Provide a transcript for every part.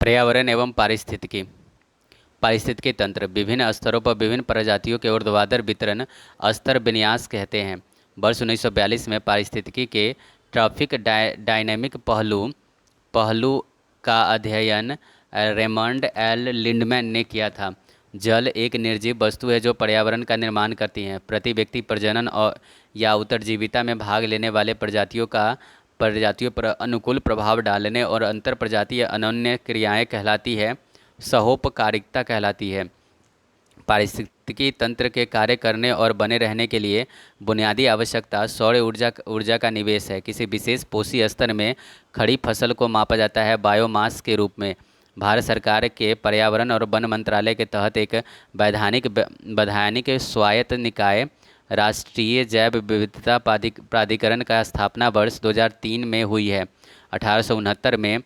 पर्यावरण एवं पारिस्थितिकी। पारिस्थितिकी तंत्र विभिन्न स्तरों पर विभिन्न प्रजातियों के ऊर्ध्वाधर वितरण स्तर विन्यास कहते हैं। वर्ष 1942 में पारिस्थितिकी के ट्रॉफिक डायनेमिक पहलू पहलू का अध्ययन रेमंड एल लिंडमैन ने किया था। जल एक निर्जीव वस्तु है जो पर्यावरण का निर्माण करती है। प्रति व्यक्ति प्रजनन और या उत्तरजीविता में भाग लेने वाले प्रजातियों पर अनुकूल प्रभाव डालने और अंतर प्रजातीय अनन्य क्रियाएं कहलाती है, सहोपकारिता कहलाती है। पारिस्थितिकी तंत्र के कार्य करने और बने रहने के लिए बुनियादी आवश्यकता सौर ऊर्जा का निवेश है। किसी विशेष पोषी स्तर में खड़ी फसल को मापा जाता है बायोमास के रूप में। भारत सरकार के पर्यावरण और वन मंत्रालय के तहत एक वैधानिक स्वायत्त निकाय राष्ट्रीय जैव विविधता प्राधिकरण का स्थापना वर्ष 2003 में हुई है। 1869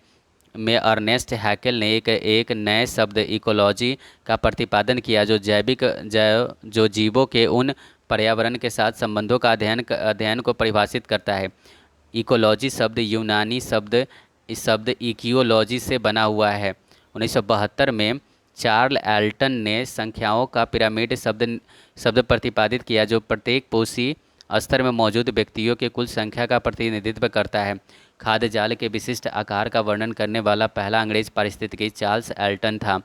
में अर्नेस्ट हैकेल ने एक नए शब्द इकोलॉजी का प्रतिपादन किया जो जीवों के उन पर्यावरण के साथ संबंधों का अध्ययन को परिभाषित करता है। इकोलॉजी शब्द यूनानी शब्द इकियोलॉजी से बना हुआ है। 1972 में चार्ल एल्टन ने संख्याओं का पिरामिड शब्द प्रतिपादित किया जो प्रत्येक पोषी स्तर में मौजूद व्यक्तियों के कुल संख्या का प्रतिनिधित्व करता है। खाद्य जाल के विशिष्ट आकार का वर्णन करने वाला पहला अंग्रेज पारिस्थितिकी चार्ल्स एल्टन था।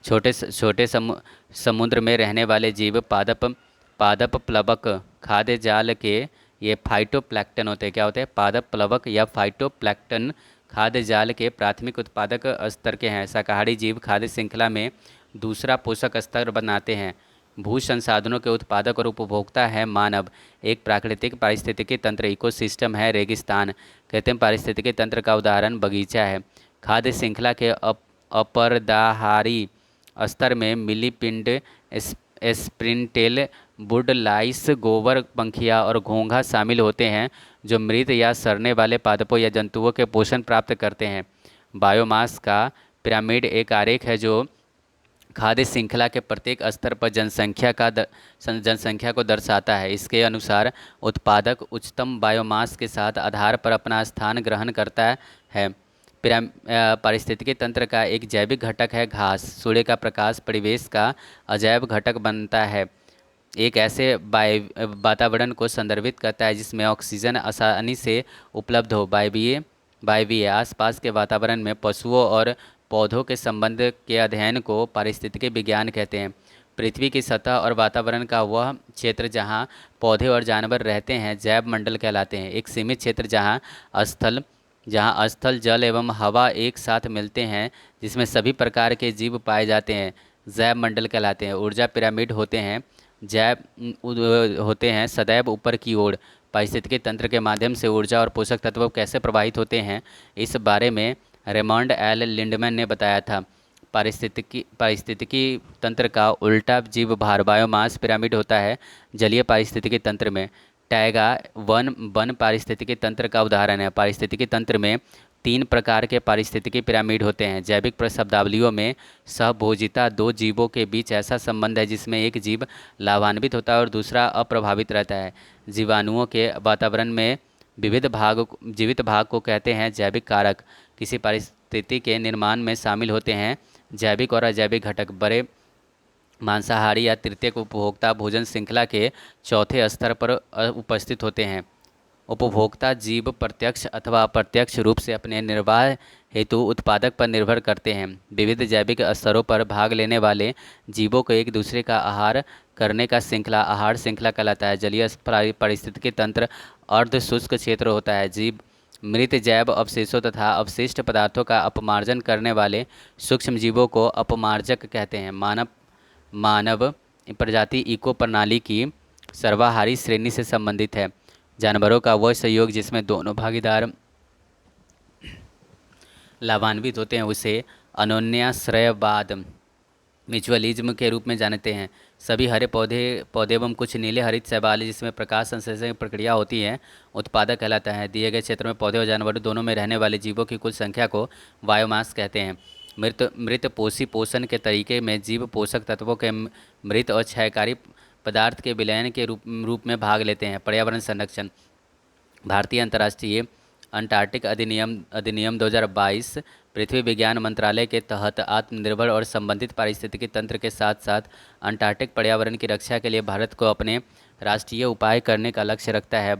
छोटे समुद्र में रहने वाले जीव पादप प्लवक खाद्य जाल के ये फाइटोप्लैंक्टन होते हैं। क्या होते हैं? पादप प्लवक या फाइटोप्लैंक्टन खाद्य जाल के प्राथमिक उत्पादक स्तर के हैं। शाकाहारी जीव खाद्य श्रृंखला में दूसरा पोषक स्तर बनाते हैं। भू संसाधनों के उत्पादक और उपभोक्ता है मानव। एक प्राकृतिक पारिस्थितिकी तंत्र इकोसिस्टम है रेगिस्तान। कृत्रिम पारिस्थितिकी तंत्र का उदाहरण बगीचा है। खाद्य श्रृंखला के अपरदाहारी स्तर में मिलीपिंड, स्प्रिंटेल, वुडलाइस, गोबर, पंखिया और घोंघा शामिल होते हैं जो मृत या सड़ने वाले पादपों या जंतुओं के पोषण प्राप्त करते हैं। बायोमास का पिरामिड एक आरेख है जो खाद्य श्रृंखला के प्रत्येक स्तर पर जनसंख्या को दर्शाता है। इसके अनुसार उत्पादक उच्चतम बायोमास के साथ आधार पर अपना स्थान ग्रहण करता है। पारिस्थितिकी तंत्र का एक जैविक घटक है घास। सूर्य का प्रकाश परिवेश का अजैव घटक बनता है। एक ऐसे वातावरण को संदर्भित करता है जिसमें ऑक्सीजन आसानी से उपलब्ध हो। वायवीय आसपास के वातावरण में पशुओं और पौधों के संबंध के अध्ययन को पारिस्थितिकी विज्ञान कहते हैं। पृथ्वी की सतह और वातावरण का वह क्षेत्र जहाँ पौधे और जानवर रहते हैं जैव मंडल कहलाते हैं। एक सीमित क्षेत्र जहाँ स्थल जल एवं हवा एक साथ मिलते हैं जिसमें सभी प्रकार के जीव पाए जाते हैं जैव मंडल कहलाते हैं। ऊर्जा पिरामिड होते हैं सदैव ऊपर की ओर। पारिस्थितिकी तंत्र के माध्यम से ऊर्जा और पोषक तत्व कैसे प्रवाहित होते हैं इस बारे में रेमंड एल लिंडमैन ने बताया था। पारिस्थितिकी तंत्र का उल्टा जीव भार बायोमास पिरामिड होता है जलीय पारिस्थितिकी तंत्र में। टैगा वन पारिस्थितिकी तंत्र का उदाहरण है। पारिस्थितिकी तंत्र में 3 प्रकार के पारिस्थितिकी पिरामिड होते हैं। जैविक शब्दावलियों में सहभोजिता दो जीवों के बीच ऐसा संबंध है जिसमें एक जीव लाभान्वित होता है और दूसरा अप्रभावित रहता है। जीवाणुओं के वातावरण में जीवित भाग को कहते हैं जैविक कारक। किसी पारिस्थितिकी के निर्माण में शामिल होते हैं जैविक और अजैविक घटक। बड़े मांसाहारी या तृतीयक उपभोक्ता भोजन श्रृंखला के चौथे स्तर पर उपस्थित होते हैं। उपभोक्ता जीव प्रत्यक्ष अथवा अप्रत्यक्ष रूप से अपने निर्वाह हेतु उत्पादक पर निर्भर करते हैं। विविध जैविक स्तरों पर भाग लेने वाले जीवों को एक दूसरे का आहार करने का श्रृंखला आहार श्रृंखला कहलाता है। जलीय पारिस्थितिकी तंत्र अर्ध शुष्क क्षेत्र होता है। जीव मृत जैव अवशेषों तथा अवशिष्ट पदार्थों का अपमार्जन करने वाले सूक्ष्म जीवों को अपमार्जक कहते हैं। मानव प्रजाति इको प्रणाली की सर्वाहारी श्रेणी से संबंधित है। जानवरों का वह सहयोग जिसमें दोनों भागीदार लाभान्वित होते हैं उसे अनन्याश्रयवाद म्यूचुअलिज्म के रूप में जानते हैं। सभी हरे पौधे एवं कुछ नीले हरित शैवाल जिसमें प्रकाश संश्लेषण की प्रक्रिया होती है उत्पादक कहलाता है। दिए गए क्षेत्र में पौधे और जानवरों दोनों में रहने वाले जीवों की कुल संख्या को बायोमास कहते हैं। मृत पोषी पोषण के तरीके में जीव पोषक तत्वों के मृत और क्षयकारी पदार्थ के विलयन के रूप में भाग लेते हैं। पर्यावरण संरक्षण भारतीय अंतर्राष्ट्रीय अंटार्कटिक अधिनियम 2022 पृथ्वी विज्ञान मंत्रालय के तहत आत्मनिर्भर और संबंधित पारिस्थितिकी तंत्र के साथ साथ अंटार्कटिक पर्यावरण की रक्षा के लिए भारत को अपने राष्ट्रीय उपाय करने का लक्ष्य रखता है।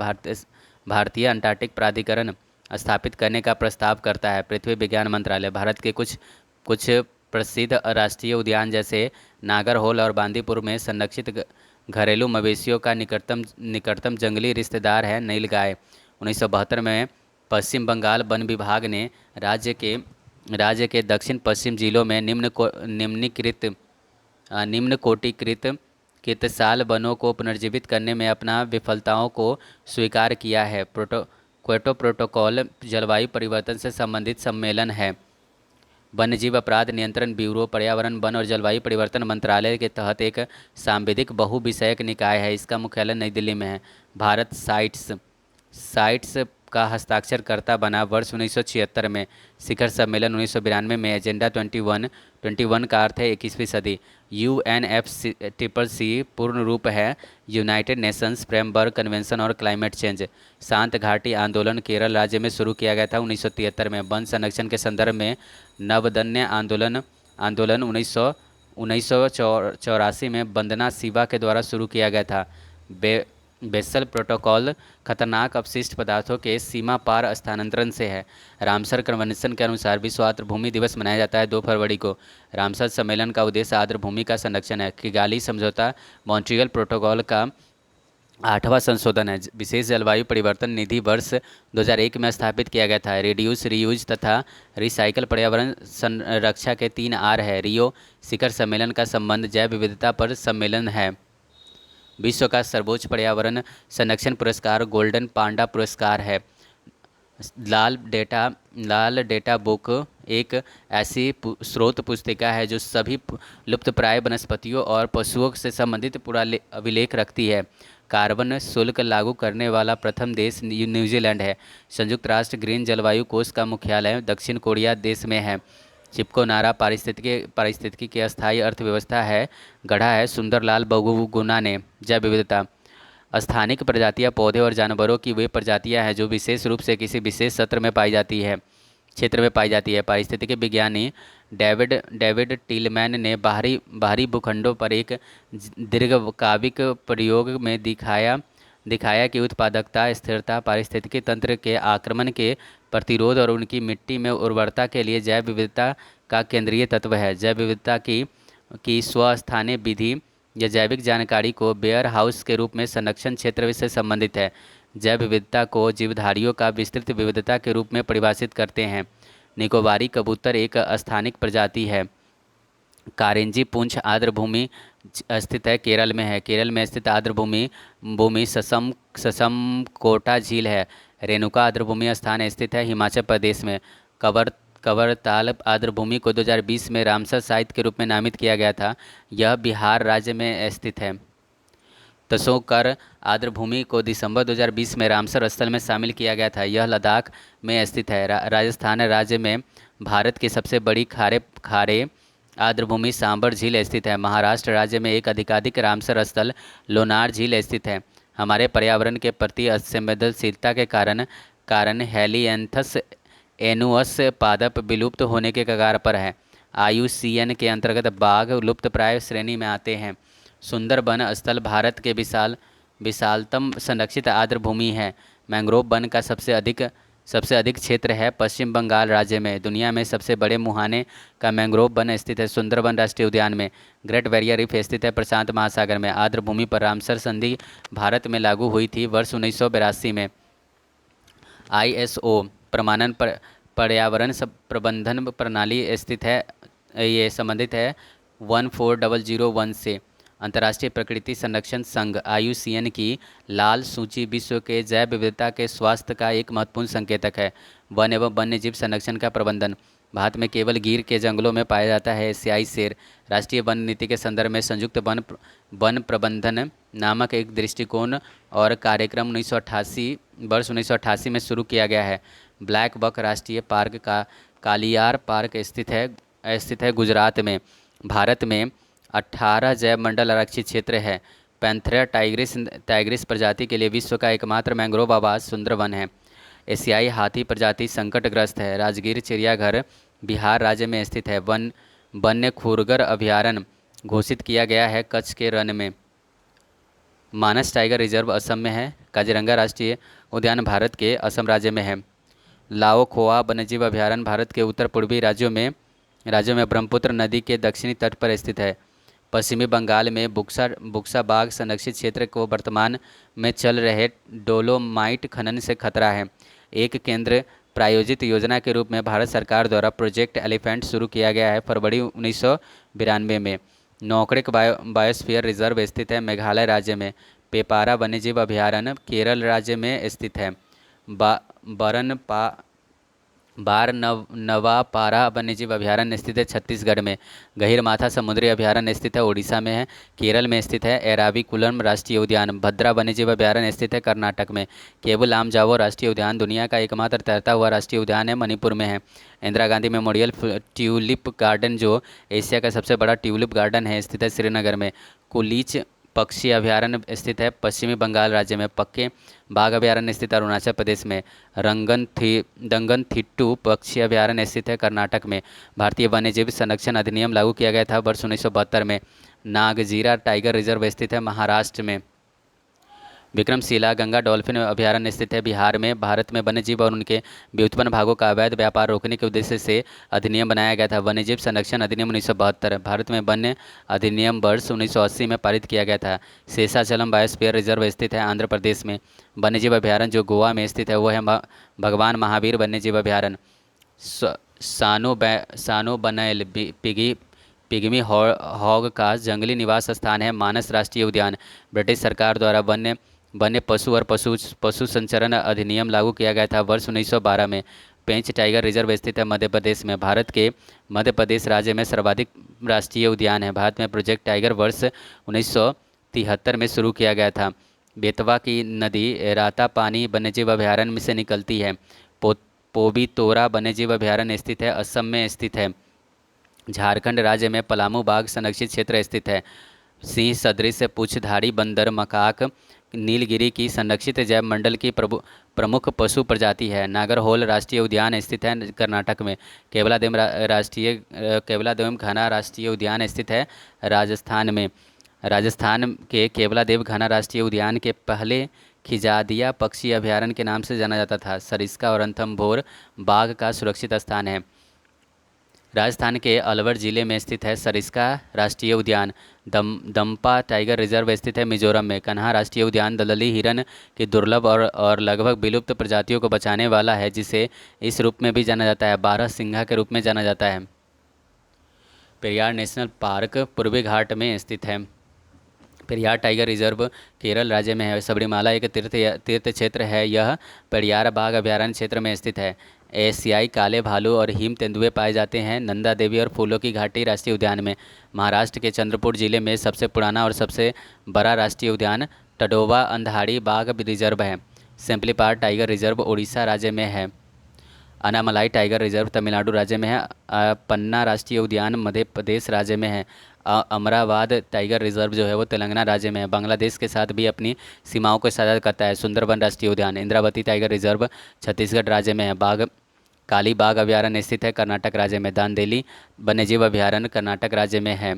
भारतीय अंटार्कटिक प्राधिकरण स्थापित करने का प्रस्ताव करता है। पृथ्वी विज्ञान मंत्रालय भारत के कुछ कुछ प्रसिद्ध राष्ट्रीय उद्यान जैसे नागरहोल और बांदीपुर में संरक्षित घरेलू मवेशियों का निकटतम जंगली रिश्तेदार है नीलगाय। 1972 में पश्चिम बंगाल वन विभाग ने राज्य के दक्षिण पश्चिम जिलों में निम्न कोटिकृत कितसाल वनों को पुनर्जीवित करने में अपना विफलताओं को स्वीकार किया है। क्योटो प्रोटोकॉल जलवायु परिवर्तन से संबंधित सम्मेलन है। वन्यजीव अपराध नियंत्रण ब्यूरो पर्यावरण वन और जलवायु परिवर्तन मंत्रालय के तहत एक सांविधिक बहुविषयक निकाय है। इसका मुख्यालय नई दिल्ली में है। भारत साइट्स का हस्ताक्षरकर्ता बना वर्ष 1976 में। शिखर सम्मेलन 1992 में। एजेंडा 21 का अर्थ है 21वीं सदी। UNFCCC पूर्ण रूप है यूनाइटेड नेशंस फ्रेमवर्क कन्वेंशन और क्लाइमेट चेंज। शांत घाटी आंदोलन केरल राज्य में शुरू किया गया था 1973 में। वन संरक्षण के संदर्भ में नवदन्य आंदोलन 1984 में वंदना शिवा के द्वारा शुरू किया गया था। बेसल प्रोटोकॉल खतरनाक अपशिष्ट पदार्थों के सीमा पार स्थानांतरण से है। रामसर कन्वेंशन के अनुसार विश्व आर्द्र भूमि दिवस मनाया जाता है 2 फरवरी को। रामसर सम्मेलन का उद्देश्य आर्द्र भूमि का संरक्षण है। किगाली समझौता मॉन्ट्रियल प्रोटोकॉल का 8वां संशोधन है। विशेष जलवायु परिवर्तन निधि वर्ष 2001 में स्थापित किया गया था। रिड्यूस, रीयूज तथा रिसाइकल पर्यावरण संरक्षा के 3 R है। रियो शिखर सम्मेलन का संबंध जैव विविधता पर सम्मेलन है। विश्व का सर्वोच्च पर्यावरण संरक्षण पुरस्कार गोल्डन पांडा पुरस्कार है। लाल डेटा बुक एक ऐसी स्रोत पुस्तिका है जो सभी लुप्तप्राय वनस्पतियों और पशुओं से संबंधित पूरा अभिलेख रखती है। कार्बन शुल्क लागू करने वाला प्रथम देश न्यूजीलैंड है। संयुक्त राष्ट्र ग्रीन जलवायु कोष का मुख्यालय दक्षिण कोरिया देश में है। चिपको नारा पारिस्थितिकी की अस्थायी अर्थव्यवस्था है गढ़ा है सुंदरलाल बहुगुणा ने। जैव विविधता स्थानिक प्रजातियां पौधे और जानवरों की वे प्रजातियां हैं जो विशेष रूप से किसी विशेष क्षेत्र में पाई जाती है। पारिस्थितिकी विज्ञानी डेविड टिलमैन ने बाहरी भूखंडों पर एक दीर्घकालिक प्रयोग में दिखाया कि उत्पादकता, स्थिरता, पारिस्थितिकी तंत्र के आक्रमण के प्रतिरोध और उनकी मिट्टी में उर्वरता के लिए जैव विविधता का केंद्रीय तत्व है। जैव विविधता की स्वस्थानीय विधि या जैविक जानकारी को वेयर हाउस के रूप में संरक्षण क्षेत्र से संबंधित है। जैव विविधता को जीवधारियों का विस्तृत विविधता के रूप में परिभाषित करते हैं। निकोबारी कबूतर एक स्थानिक प्रजाति है। कारेंजी पुंछ आर्द्र भूमि स्थित है केरल में है। केरल में स्थित आर्द्र भूमि ससम कोटा झील है। रेणुका आर्द्र भूमि स्थान स्थित है हिमाचल प्रदेश में। कवरताल आर्द्र भूमि को 2020 में रामसर साइट के रूप में नामित किया गया था। यह बिहार राज्य में स्थित है। तसोकर आर्द्र भूमि को दिसंबर 2020 में रामसर स्थल में शामिल किया गया था। यह लद्दाख में स्थित है। राजस्थान राज्य में भारत की सबसे बड़ी खारे आर्द्र भूमि सांबर झील स्थित है। महाराष्ट्र राज्य में एक अधिकाधिक रामसर स्थल लोनार झील स्थित है। हमारे पर्यावरण के प्रति असंवेदनशीलता के कारण हेलियंथस एनुअस पादप विलुप्त होने के कगार पर है। IUCN के अंतर्गत बाघ लुप्तप्राय श्रेणी में आते हैं। सुंदरबन स्थल भारत के विशालतम संरक्षित आर्द्र भूमि है। मैंग्रोव वन का सबसे अधिक क्षेत्र है पश्चिम बंगाल राज्य में। दुनिया में सबसे बड़े मुहाने का मैंग्रोव वन स्थित है सुंदरबन राष्ट्रीय उद्यान में। ग्रेट बैरियर रीफ स्थित है प्रशांत महासागर में। आर्द्र भूमि पर रामसर संधि भारत में लागू हुई थी वर्ष 1982 में। ISO प्रमाणन पर्यावरण प्रबंधन प्रणाली स्थित है, ये संबंधित है 14001 से। अंतर्राष्ट्रीय प्रकृति संरक्षण संघ IUCN की लाल सूची विश्व के जैव विविधता के स्वास्थ्य का एक महत्वपूर्ण संकेतक है। वन एवं वन्यजीव संरक्षण का प्रबंधन भारत में केवल गिर के जंगलों में पाया जाता है। एशियाई शेर राष्ट्रीय वन नीति के संदर्भ में संयुक्त वन प्रबंधन नामक एक दृष्टिकोण और कार्यक्रम वर्ष 1988 में शुरू किया गया है। ब्लैक बक राष्ट्रीय पार्क का कालियार पार्क स्थित है गुजरात में। भारत में 18 जैव मंडल आरक्षित क्षेत्र है। पैंथेरा टाइग्रिस प्रजाति के लिए विश्व का एकमात्र मैंग्रोव आवास सुंदरवन है। एशियाई हाथी प्रजाति संकटग्रस्त है। राजगीर चिड़ियाघर बिहार राज्य में स्थित है। वन्य खुरगर अभयारण्य घोषित किया गया है कच्छ के रण में। मानस टाइगर रिजर्व असम में है। काजीरंगा राष्ट्रीय उद्यान भारत के असम राज्य में है। लाओ खोआ वन्यजीव अभयारण्य भारत के उत्तर पूर्वी राज्यों में ब्रह्मपुत्र नदी के दक्षिणी तट पर स्थित है। पश्चिमी बंगाल में बुक्सा बुक्सा बाघ संरक्षित क्षेत्र को वर्तमान में चल रहे डोलोमाइट खनन से खतरा है। एक केंद्र प्रायोजित योजना के रूप में भारत सरकार द्वारा प्रोजेक्ट एलिफेंट शुरू किया गया है फरवरी 1992 में। नौकड़िक बायोस्फीयर रिजर्व स्थित है मेघालय राज्य में। पेपारा वन्यजीव अभयारण्य केरल राज्य में स्थित है। बा बरन पा नवापारा वन्यजीव अभयारण्य स्थित है छत्तीसगढ़ में। गहिरमाथा समुद्री अभयारण्य स्थित है उड़ीसा में है। केरल में स्थित है एराविकुलम राष्ट्रीय उद्यान। भद्रा वन्यजीव अभयारण्य स्थित है कर्नाटक में। केबुल लामजावो राष्ट्रीय उद्यान दुनिया का एकमात्र तैरता हुआ राष्ट्रीय उद्यान है, मणिपुर में है। Indira Gandhi memorial tulip garden, जो एशिया का सबसे बड़ा ट्यूलिप गार्डन है, स्थित है श्रीनगर में। कुलीच पक्षी अभयारण्य स्थित है पश्चिमी बंगाल राज्य में। पक्के बाघ अभयारण्य स्थित है अरुणाचल प्रदेश में। दंगनथिट्टू पक्षी अभयारण्य स्थित है कर्नाटक में। भारतीय वन्यजीव संरक्षण अधिनियम लागू किया गया था वर्ष 1972 में। नागजीरा टाइगर रिजर्व स्थित है महाराष्ट्र में। विक्रमशिला गंगा डॉल्फिन अभयारण्य स्थित है बिहार में। भारत में वन्यजीव और उनके व्युत्पन्न भागों का अवैध व्यापार रोकने के उद्देश्य से अधिनियम बनाया गया था। वन्यजीव संरक्षण अधिनियम 1972। भारत में वन्य अधिनियम वर्ष 1980 में पारित किया गया था। शेषाचलम बायोस्फीयर रिजर्व स्थित है आंध्र प्रदेश में। वन्यजीव अभयारण्य जो गोवा में स्थित है वो है भगवान महावीर वन्यजीव अभयारण्य। सानो बनैल पिग्मी हॉग का जंगली निवास स्थान है। मानस राष्ट्रीय उद्यान ब्रिटिश सरकार द्वारा वन्य पशु और पशु संचरण अधिनियम लागू किया गया था वर्ष 1912 में। पेंच टाइगर रिजर्व स्थित है मध्य प्रदेश में। भारत के मध्य प्रदेश राज्य में सर्वाधिक राष्ट्रीय उद्यान है। भारत में प्रोजेक्ट टाइगर वर्ष 1973 में शुरू किया गया था। बेतवा की नदी रातापानी वन्यजीव अभयारण्य से निकलती है। पोबीतोरा वन्यजीव अभयारण्य स्थित है असम में स्थित है। झारखंड राज्य में पलामू बाघ संरक्षित क्षेत्र स्थित है। सिंह सदृश पूछधारी बंदर मकाक नीलगिरी की संरक्षित जैव मंडल की प्रमुख पशु प्रजाति है। नागरहोल राष्ट्रीय उद्यान स्थित है कर्नाटक में। केवलादेव घना राष्ट्रीय उद्यान स्थित है राजस्थान में। राजस्थान के केवलादेव घना राष्ट्रीय उद्यान के पहले खिजादिया पक्षी अभयारण्य के नाम से जाना जाता था। सरिस्का और रणथंभौर बाघ का सुरक्षित स्थान है। राजस्थान के अलवर जिले में स्थित है सरिस्का राष्ट्रीय उद्यान। दंपा टाइगर रिजर्व स्थित है मिजोरम में। कन्हा राष्ट्रीय उद्यान दलदली हिरन की दुर्लभ और लगभग विलुप्त प्रजातियों को बचाने वाला है, जिसे इस रूप में भी जाना जाता है, बारहसिंघा के रूप में जाना जाता है। पेरियार नेशनल पार्क पूर्वी घाट में स्थित है। पेरियार टाइगर रिजर्व केरल राज्य में है। सबरीमाला एक तीर्थ क्षेत्र है। यह पेरियार बाघ अभयारण्य क्षेत्र में स्थित है। एशियाई काले भालू और हिम तेंदुए पाए जाते हैं। नंदा देवी और फूलों की घाटी राष्ट्रीय उद्यान में। महाराष्ट्र के चंद्रपुर जिले में सबसे पुराना और सबसे बड़ा राष्ट्रीय उद्यान टडोवा अंधाड़ी बाघ रिजर्व है। सिम्पलीपार टाइगर रिजर्व उड़ीसा राज्य में है। अनामलाई टाइगर रिजर्व तमिलनाडु राज्य में है। पन्ना राष्ट्रीय उद्यान मध्य प्रदेश राज्य में है। अमरावाद टाइगर रिजर्व जो है वो तेलंगाना राज्य में है। बांग्लादेश के साथ भी अपनी सीमाओं को साझा करता है। सुंदरबन राष्ट्रीय उद्यान इंद्रावती टाइगर रिजर्व छत्तीसगढ़ राज्य में है। काली बाघ अभयारण्य स्थित है कर्नाटक राज्य में। दांदेली वन्यजीव अभयारण्य कर्नाटक राज्य में है।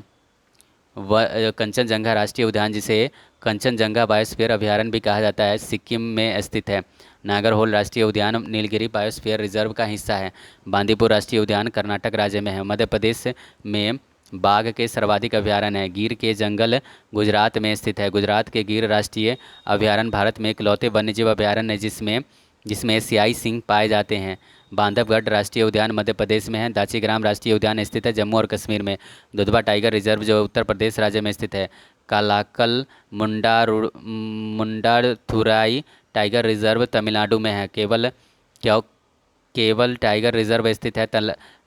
कंचनजंगा राष्ट्रीय उद्यान, जिसे कंचनजंगा बायोस्फीयर अभयारण्य भी कहा जाता है, सिक्किम में स्थित है। नागरहोल राष्ट्रीय उद्यान नीलगिरी बायोस्फीयर रिजर्व का हिस्सा है। बांदीपुर राष्ट्रीय उद्यान कर्नाटक राज्य में है। मध्य प्रदेश में बाघ के सर्वाधिक अभयारण्य है। गिर के जंगल गुजरात में स्थित है। गुजरात के गिर राष्ट्रीय अभयारण्य भारत में इकलौते वन्यजीव अभयारण्य है जिसमें एशियाई सिंह पाए जाते हैं। बांधवगढ़ राष्ट्रीय उद्यान मध्य प्रदेश में है। दाचीग्राम राष्ट्रीय उद्यान स्थित है जम्मू और कश्मीर में। दुधवा टाइगर रिजर्व जो उत्तर प्रदेश राज्य में स्थित है। कालाकल मुंडाथुराई टाइगर रिजर्व तमिलनाडु में है। केवल टाइगर रिजर्व स्थित है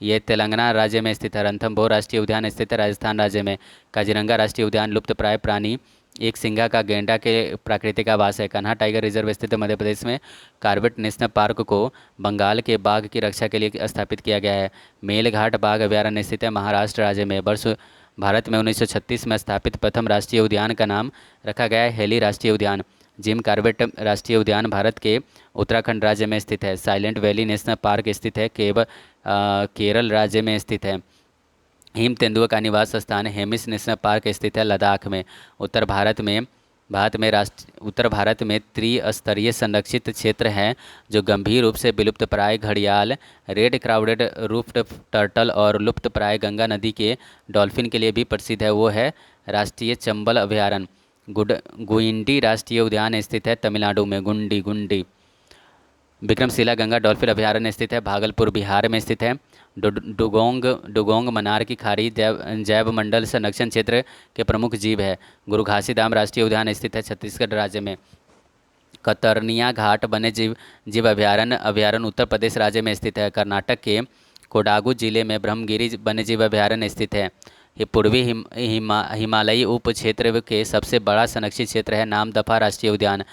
ये तेलंगाना राज्य में स्थित है। रणथंभौर राष्ट्रीय उद्यान स्थित है राजस्थान राज्य में। काजीरंगा राष्ट्रीय उद्यान लुप्त प्राय प्राणी एक सिंगा का गेंडा के प्राकृतिक आवास है। कान्हा टाइगर रिजर्व स्थित मध्य प्रदेश में। कार्बेट नेशनल पार्क को बंगाल के बाघ की रक्षा के लिए स्थापित किया गया है। मेलघाट बाघ अभयारण्य स्थित है महाराष्ट्र राज्य में। भारत में 1936 में स्थापित प्रथम राष्ट्रीय उद्यान का नाम रखा गया है हेली राष्ट्रीय उद्यान। जिम कॉर्बेट राष्ट्रीय उद्यान भारत के उत्तराखंड राज्य में स्थित है। साइलेंट वैली नेशनल पार्क स्थित है केरल राज्य में स्थित है। हिम तेंदुआ का निवास स्थान हेमिस नेशनल पार्क स्थित है लद्दाख में। उत्तर भारत में त्रिस्तरीय संरक्षित क्षेत्र हैं जो गंभीर रूप से विलुप्तप्राय घड़ियाल, रेड क्राउडेड रूफ्ड टर्टल और लुप्तप्राय गंगा नदी के डॉल्फिन के लिए भी प्रसिद्ध है। वो है राष्ट्रीय चंबल अभयारण्य। गुइंडी राष्ट्रीय उद्यान स्थित है तमिलनाडु में। गुंडी गुंडी विक्रमशिला गंगा डॉल्फिन अभयारण्य स्थित है भागलपुर बिहार में स्थित है। डुगोंग मनार की खाड़ी जैव मंडल संरक्षण क्षेत्र के प्रमुख जीव है। गुरु घासीदाम राष्ट्रीय उद्यान स्थित है छत्तीसगढ़ राज्य में। कतरनिया घाट वन्य जीव अभयारण्य उत्तर प्रदेश राज्य में स्थित है। कर्नाटक के कोडागु जिले में ब्रह्मगिरी वन्यजीव अभयारण्य स्थित है। ये पूर्वी हिमालयी उप क्षेत्र के सबसे बड़ा संरक्षित क्षेत्र है। नामदफा राष्ट्रीय उद्यान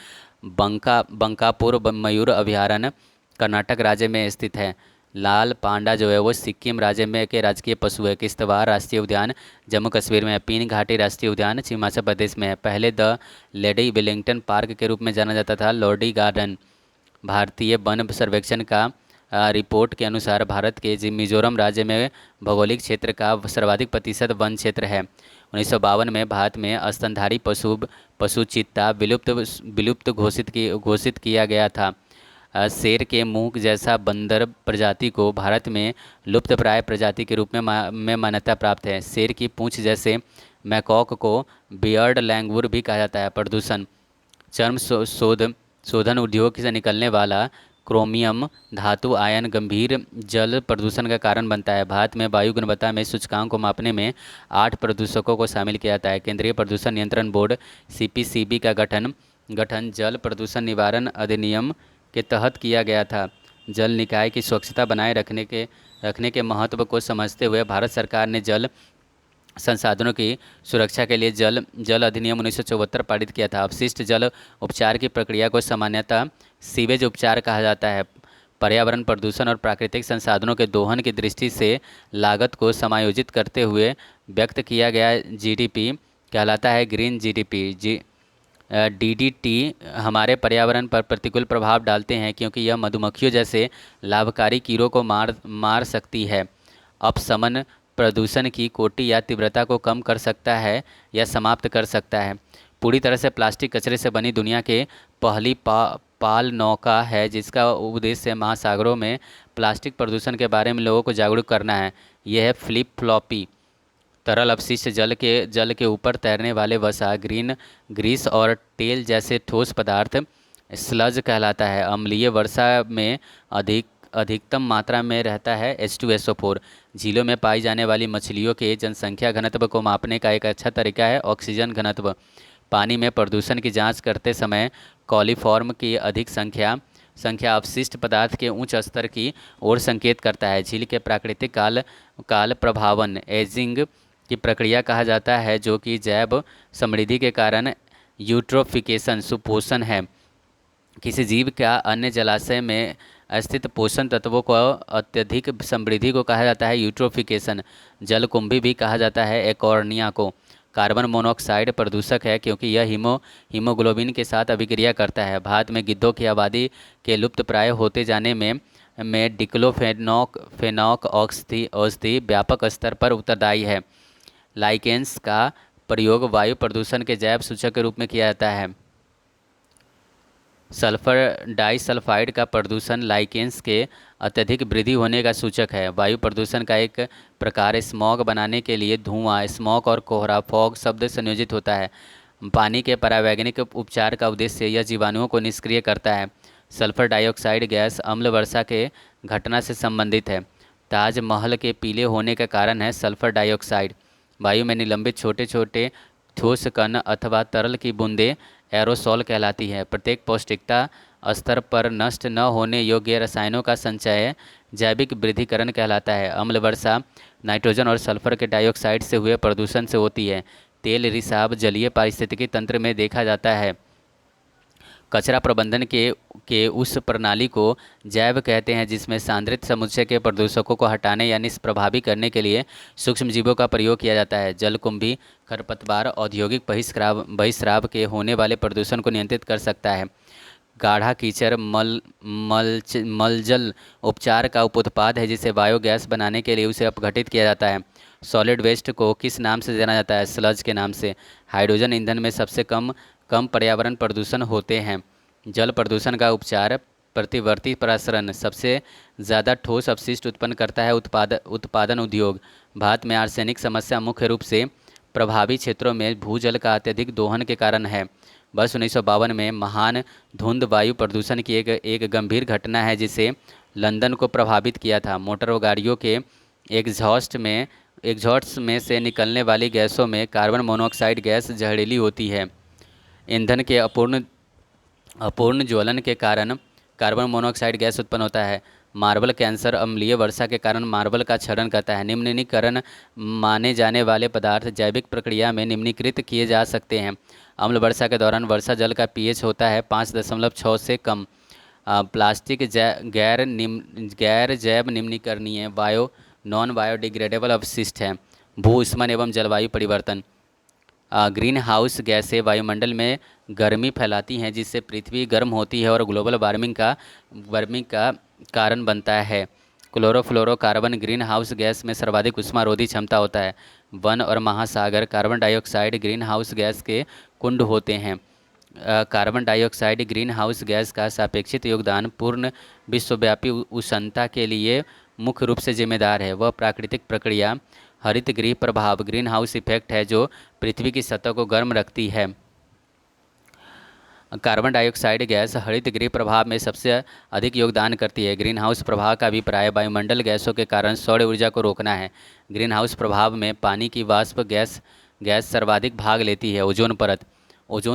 बंकापुर मयूर अभयारण्य कर्नाटक राज्य में स्थित है। लाल पांडा जो है वो सिक्किम राज्य में के राजकीय पशु है। किश्तवाड़ राष्ट्रीय उद्यान जम्मू कश्मीर में है। पीन घाटी राष्ट्रीय उद्यान हिमाचल प्रदेश में है। पहले द लेडी विलिंगटन पार्क के रूप में जाना जाता था लॉर्डी गार्डन। भारतीय वन सर्वेक्षण का रिपोर्ट के अनुसार भारत के मिजोरम राज्य में भौगोलिक क्षेत्र का सर्वाधिक प्रतिशत वन क्षेत्र है। 1952 में भारत में स्तनधारी पशु चीता विलुप्त घोषित किया गया था। शेर के मुंह जैसा बंदर प्रजाति को भारत में लुप्तप्राय प्रजाति के रूप में मान्यता प्राप्त है। शेर की पूंछ जैसे मैकॉक को बियर्ड लैंगूर भी कहा जाता है। प्रदूषण चर्म शोधन उद्योग से निकलने वाला क्रोमियम धातु आयन गंभीर जल प्रदूषण का कारण बनता है। भारत में वायु गुणवत्ता में सूचकांक को मापने में 8 प्रदूषकों को शामिल किया जाता है। केंद्रीय प्रदूषण नियंत्रण बोर्ड CPCB का गठन जल प्रदूषण निवारण अधिनियम के तहत किया गया था। जल निकाय की स्वच्छता बनाए रखने के महत्व को समझते हुए भारत सरकार ने जल संसाधनों की सुरक्षा के लिए जल अधिनियम 1974 पारित किया था। अपशिष्ट जल उपचार की प्रक्रिया को सामान्यतः सीवेज उपचार कहा जाता है। पर्यावरण प्रदूषण और प्राकृतिक संसाधनों के दोहन की दृष्टि से लागत को समायोजित करते हुए व्यक्त किया गया GDP कहलाता है ग्रीन GDP। DDT हमारे पर्यावरण पर प्रतिकूल प्रभाव डालते हैं क्योंकि यह मधुमक्खियों जैसे लाभकारी कीड़ों को मार सकती है। अपशमन प्रदूषण की कोटि या तीव्रता को कम कर सकता है या समाप्त कर सकता है। पूरी तरह से प्लास्टिक कचरे से बनी दुनिया के पहली पाल नौका है जिसका उद्देश्य महासागरों में प्लास्टिक प्रदूषण के बारे में लोगों को जागरूक करना है। यह है फ्लिप फ्लॉपी। तरल अपशिष्ट जल के ऊपर तैरने वाले वसा ग्रीस और तेल जैसे ठोस पदार्थ स्लज कहलाता है। अम्लीय वर्षा में अधिकतम मात्रा में रहता है H2SO4। झीलों में पाई जाने वाली मछलियों के जनसंख्या घनत्व को मापने का एक अच्छा तरीका है ऑक्सीजन घनत्व। पानी में प्रदूषण की जांच करते समय कॉलीफॉर्म की अधिक संख्या अपशिष्ट पदार्थ के उच्च स्तर की ओर संकेत करता है। झील के प्राकृतिक काल प्रभावन एजिंग की प्रक्रिया कहा जाता है जो कि जैव समृद्धि के कारण यूट्रोफिकेशन सुपोषण है। किसी जीव का अन्य जलाशय में स्थित पोषण तत्वों को अत्यधिक समृद्धि को कहा जाता है यूट्रोफिकेशन। जलकुंभी भी कहा जाता है एकॉर्निया को। कार्बन मोनोऑक्साइड प्रदूषक है क्योंकि यह हीमोग्लोबिन के साथ अभिक्रिया करता है। भारत में गिद्धों की आबादी के लुप्तप्राय होते जाने में डिक्लोफेनॉक औषधि व्यापक स्तर पर उत्तरदायी है। लाइकेंस का प्रयोग वायु प्रदूषण के जैव सूचक के रूप में किया जाता है। सल्फर डाइसल्फाइड का प्रदूषण लाइकेंस के अत्यधिक वृद्धि होने का सूचक है। वायु प्रदूषण का एक प्रकार स्मॉग बनाने के लिए धुआं स्मॉग और कोहरा फॉग शब्द संयोजित होता है। पानी के परावैज्ञानिक उपचार का उद्देश्य यह जीवाणुओं को निष्क्रिय करता है। सल्फर डाइऑक्साइड गैस अम्ल वर्षा के घटना से संबंधित है। ताजमहल के पीले होने का कारण है सल्फर डाइऑक्साइड। वायु में निलंबित छोटे छोटे ठोस कण अथवा तरल की बूंदें एरोसोल कहलाती है। प्रत्येक पौष्टिकता स्तर पर नष्ट न होने योग्य रसायनों का संचय जैविक वृद्धिकरण कहलाता है। अम्ल वर्षा नाइट्रोजन और सल्फर के डाइऑक्साइड से हुए प्रदूषण से होती है। तेल रिसाव जलीय पारिस्थितिकी तंत्र में देखा जाता है। कचरा प्रबंधन के उस प्रणाली को जैव कहते हैं जिसमें सांद्रित समुच्चय के प्रदूषकों को हटाने या निष्प्रभावी करने के लिए सूक्ष्म जीवों का प्रयोग किया जाता है। जलकुंभी खरपतवार औद्योगिक बहिस्राव के होने वाले प्रदूषण को नियंत्रित कर सकता है। गाढ़ा कीचड़ मलजल उपचार का उपउत्पाद है जिसे बायोगैस बनाने के लिए उसे अपघटित किया जाता है। सॉलिड वेस्ट को किस नाम से जाना जाता है? स्लज के नाम से। हाइड्रोजन ईंधन में सबसे कम कम पर्यावरण प्रदूषण होते हैं। जल प्रदूषण का उपचार प्रतिवर्ती प्रसारण सबसे ज़्यादा ठोस अपशिष्ट उत्पन्न करता है। उत्पादन उद्योग। भारत में आर्सेनिक समस्या मुख्य रूप से प्रभावी क्षेत्रों में भूजल का अत्यधिक दोहन के कारण है। वर्ष 1952 में महान धुंध वायु प्रदूषण की एक गंभीर घटना है जिसे लंदन को प्रभावित किया था। मोटर गाड़ियों के एग्जॉस्ट में से निकलने वाली गैसों में कार्बन मोनोऑक्साइड गैस जहरीली होती है। ईंधन के अपूर्ण ज्वलन के कारण कार्बन मोनोऑक्साइड गैस उत्पन्न होता है। मार्बल कैंसर अम्लीय वर्षा के कारण मार्बल का क्षरण करता है। निम्नीकरण माने जाने वाले पदार्थ जैविक प्रक्रिया में निम्नीकृत किए जा सकते हैं। अम्ल वर्षा के दौरान वर्षा जल का पीएच होता है 5.6 से कम। प्लास्टिक गैर जैव निम्नीकरणीय नॉन बायोडिग्रेडेबल अवशिष्ट है। भूस्खलन एवं जलवायु परिवर्तन। ग्रीन हाउस गैसें वायुमंडल में गर्मी फैलाती हैं जिससे पृथ्वी गर्म होती है और ग्लोबल वार्मिंग का कारण बनता है। क्लोरोफ्लोरोकार्बन ग्रीन हाउस गैस में सर्वाधिक ऊष्मारोधी क्षमता होता है। वन और महासागर carbon dioxide green house gas के कुंड होते हैं। Carbon dioxide green house gas का सापेक्षिक योगदान पूर्ण विश्वव्यापी उष्णता के लिए मुख्य रूप से जिम्मेदार है। वह प्राकृतिक प्रक्रिया हरित गृह प्रभाव ग्रीन हाउस इफेक्ट है जो पृथ्वी की सतह को गर्म रखती है। कार्बन डाइऑक्साइड गैस हरित गृह प्रभाव में सबसे अधिक योगदान करती है। ग्रीन हाउस प्रभाव का अभिप्राय वायुमंडल गैसों के कारण सौर ऊर्जा को रोकना है। ग्रीन हाउस प्रभाव में पानी की वाष्प गैस सर्वाधिक भाग लेती है। ओजोन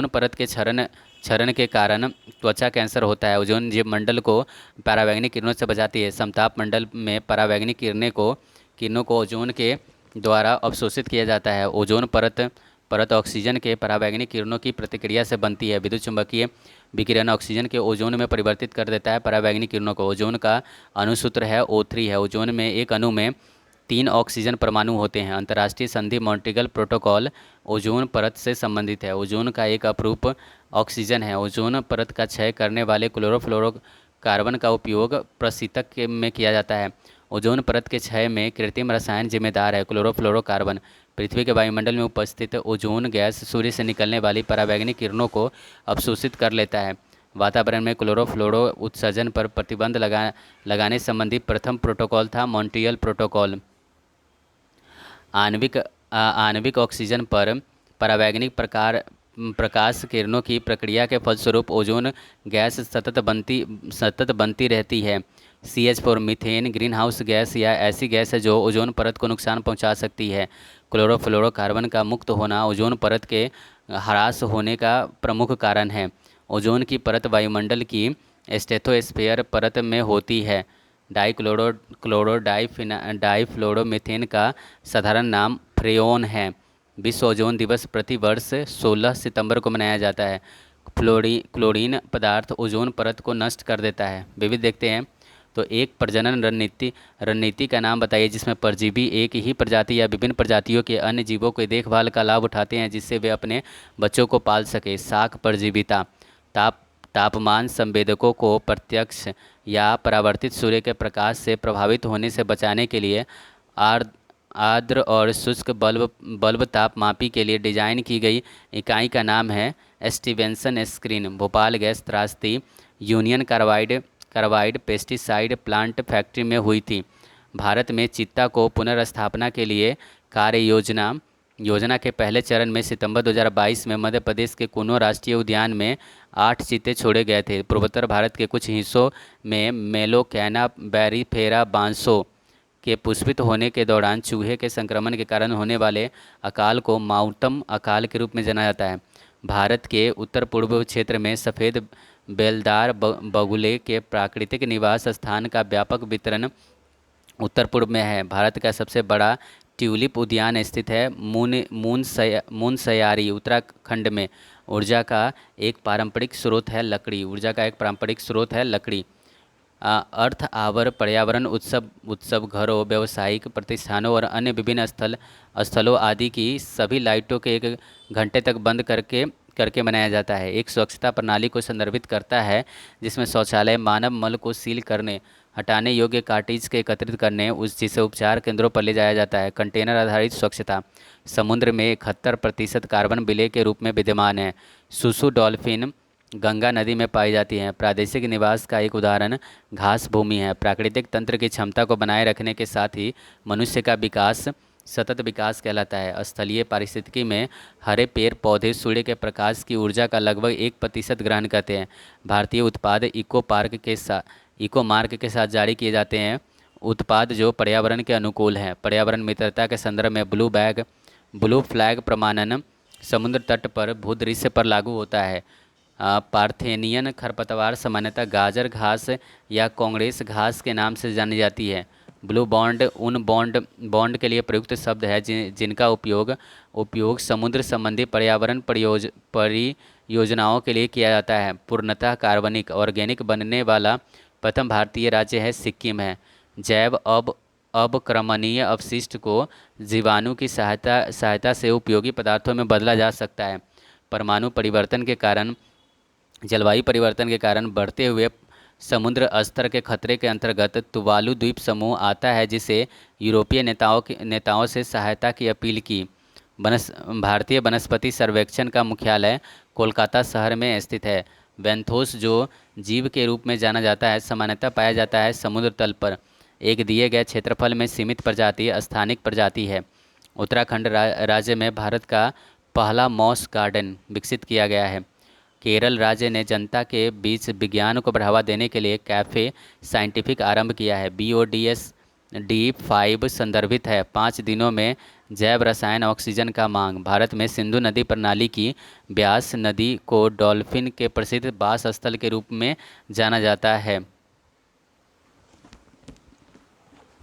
परत के क्षरण के कारण त्वचा कैंसर होता है। ओजोन जीवमंडल को परावैंगनिक किरणों से बचाती है। समताप मंडल में परावैंगनिक किरणों को ओजोन के द्वारा अवशोषित किया जाता है। ओजोन परत ऑक्सीजन के परावैंगनिक किरणों की प्रतिक्रिया से बनती है। विद्युत चुंबकीय विकिरण ऑक्सीजन के ओजोन में परिवर्तित कर देता है परावैंगनिक किरणों को। ओजोन का अणुसूत्र है O3 है। ओजोन में एक अणु में 3 ऑक्सीजन परमाणु होते हैं। अंतर्राष्ट्रीय संधि मॉन्ट्रियल प्रोटोकॉल ओजोन परत से संबंधित है। ओजोन का एक अपरूप ऑक्सीजन है। ओजोन परत का क्षय करने वाले क्लोरोफ्लोरोकार्बन का उपयोग प्रशीतक में किया जाता है। ओजोन परत के क्षय में कृत्रिम रसायन जिम्मेदार है। क्लोरोफ्लोरोकार्बन पृथ्वी के वायुमंडल में उपस्थित ओजोन गैस सूर्य से निकलने वाली परावैंगनिक किरणों को अवशोषित कर लेता है। वातावरण में क्लोरोफ्लोरो उत्सर्जन पर प्रतिबंध लगाने संबंधी प्रथम प्रोटोकॉल था मॉन्ट्रियल प्रोटोकॉल। आणविक ऑक्सीजन पर परावैंगनिक प्रकाश किरणों की प्रक्रिया के फलस्वरूप ओजोन गैस सतत बनती रहती है। CH4 methane green house gas या ऐसी गैस है जो ओजोन परत को नुकसान पहुंचा सकती है। क्लोरोफ्लोरोकार्बन का मुक्त होना ओजोन परत के ह्रास होने का प्रमुख कारण है। ओजोन की परत वायुमंडल की स्ट्रेटोस्फेयर परत में होती है। डाइफ्लोरोमीथेन का साधारण नाम फ्रेओन है। विश्व ओजोन दिवस प्रति वर्ष 16 सितंबर को मनाया जाता है। क्लोरीन पदार्थ ओजोन परत को नष्ट कर देता है। विविध देखते हैं तो एक प्रजनन रणनीति का नाम बताइए जिसमें परजीवी एक ही प्रजाति या विभिन्न प्रजातियों के अन्य जीवों की देखभाल का लाभ उठाते हैं जिससे वे अपने बच्चों को पाल सके। शाक परजीविता तापमान संवेदकों को प्रत्यक्ष या परावर्तित सूर्य के प्रकाश से प्रभावित होने से बचाने के लिए आर्द्र और शुष्क बल्ब तापमापी के लिए डिजाइन की गई इकाई का नाम है स्टीवेंसन स्क्रीन। भोपाल गैस त्रासदी union carbide pesticide plant factory में हुई थी। भारत में चीता को पुनर्स्थापना के लिए कार्य योजना के पहले चरण में सितंबर 2022 में मध्य प्रदेश के कुनो राष्ट्रीय उद्यान में 8 चीते छोड़े गए थे। पूर्वोत्तर भारत के कुछ हिस्सों में मेलोकैना बैरीफेरा बांसो के पुष्पित होने के दौरान चूहे के संक्रमण के कारण होने वाले अकाल को माउतम अकाल के रूप में जाना जाता है। भारत के उत्तर पूर्व क्षेत्र में सफ़ेद बेलदार बगुले के प्राकृतिक निवास स्थान का व्यापक वितरण उत्तर पूर्व में है। भारत का सबसे बड़ा ट्यूलिप उद्यान स्थित है मूनसयारी उत्तराखंड में। ऊर्जा का एक पारंपरिक स्रोत है लकड़ी। ऊर्जा का एक पारंपरिक स्रोत है लकड़ी। अर्थ आवर पर्यावरण उत्सव घरों, व्यावसायिक प्रतिष्ठानों और अन्य विभिन्न स्थलों आदि की सभी लाइटों के 1 घंटे तक बंद करके करके मनाया जाता है। एक स्वच्छता प्रणाली को संदर्भित करता है जिसमें शौचालय, मानव मल को सील करने, हटाने योग्य कार्टेज के एकत्रित करने, उस जिसे उपचार केंद्रों पर ले जाया जाता है। कंटेनर आधारित स्वच्छता। समुद्र में 71% कार्बन विलय के रूप में विद्यमान है। सुसु डॉल्फिन गंगा नदी में पाई जाती हैं। प्रादेशिक निवास का एक उदाहरण घास भूमि है। प्राकृतिक तंत्र की क्षमता को बनाए रखने के साथ ही मनुष्य का विकास सतत विकास कहलाता है। स्थलीय पारिस्थितिकी में हरे पेड़ पौधे सूर्य के प्रकाश की ऊर्जा का लगभग 1% ग्रहण करते हैं। भारतीय उत्पाद इको मार्क के साथ जारी किए जाते हैं। उत्पाद जो पर्यावरण के अनुकूल हैं। पर्यावरण मित्रता के संदर्भ में ब्लू फ्लैग प्रमाणन समुद्र तट पर भूदृश्य पर लागू होता है। पार्थेनियन खरपतवार सामान्यतः गाजर घास या कांग्रेस घास के नाम से जानी जाती है। ब्लू बॉन्ड उन बॉन्ड के लिए प्रयुक्त शब्द है जिनका उपयोग समुद्र संबंधी पर्यावरण परियोजनाओं के लिए किया जाता है। पूर्णतः कार्बनिक ऑर्गेनिक बनने वाला प्रथम भारतीय राज्य है सिक्किम है। जैव अवक्रमणीय अपशिष्ट को जीवाणु की सहायता से उपयोगी पदार्थों में बदला जा सकता है। परमाणु परिवर्तन के कारण जलवायु परिवर्तन के कारण बढ़ते हुए समुद्र स्तर के खतरे के अंतर्गत तुवालू द्वीप समूह आता है, जिसे यूरोपीय नेताओं से सहायता की अपील की। भारतीय वनस्पति सर्वेक्षण का मुख्यालय कोलकाता शहर में स्थित है। वेंथोस जो जीव के रूप में जाना जाता है सामान्यतः पाया जाता है समुद्र तल पर। एक दिए गए क्षेत्रफल में सीमित प्रजाति स्थानिक प्रजाति है। उत्तराखंड राज्य में भारत का पहला मॉस गार्डन विकसित किया गया है। केरल राज्य ने जनता के बीच विज्ञान को बढ़ावा देने के लिए कैफ़े साइंटिफिक आरंभ किया है। BODSD5 संदर्भित है 5 दिनों में जैव रसायन ऑक्सीजन का मांग। भारत में सिंधु नदी प्रणाली की ब्यास नदी को डॉल्फिन के प्रसिद्ध वास स्थल के रूप में जाना जाता है।